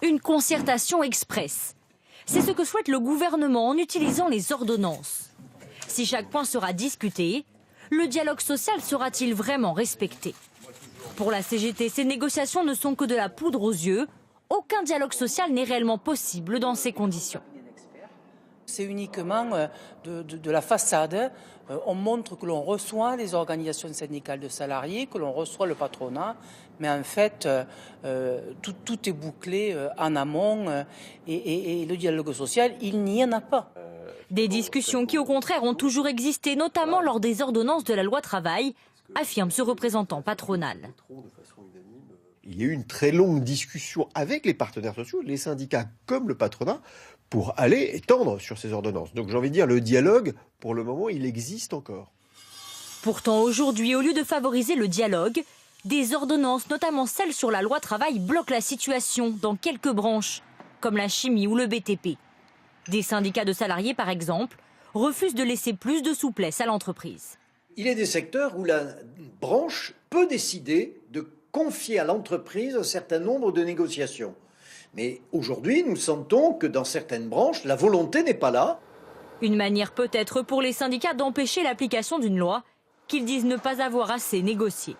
Une concertation express. C'est ce que souhaite le gouvernement en utilisant les ordonnances. Si chaque point sera discuté, le dialogue social sera-t-il vraiment respecté? Pour la CGT, ces négociations ne sont que de la poudre aux yeux. Aucun dialogue social n'est réellement possible dans ces conditions. C'est uniquement de la façade. On montre que l'on reçoit les organisations syndicales de salariés, que l'on reçoit le patronat, mais en fait, tout est bouclé en amont et le dialogue social, il n'y en a pas. Des discussions qui, au contraire, ont toujours existé, notamment lors des ordonnances de la loi travail, affirme ce représentant patronal. Il y a eu une très longue discussion avec les partenaires sociaux, les syndicats comme le patronat, pour aller étendre sur ces ordonnances. Donc j'ai envie de dire, le dialogue, pour le moment, il existe encore. Pourtant, aujourd'hui, au lieu de favoriser le dialogue, des ordonnances, notamment celles sur la loi travail, bloquent la situation dans quelques branches, comme la chimie ou le BTP. Des syndicats de salariés, par exemple, refusent de laisser plus de souplesse à l'entreprise. Il y a des secteurs où la branche peut décider de confier à l'entreprise un certain nombre de négociations. Mais aujourd'hui, nous sentons que dans certaines branches, la volonté n'est pas là. Une manière peut-être pour les syndicats d'empêcher l'application d'une loi qu'ils disent ne pas avoir assez négocié.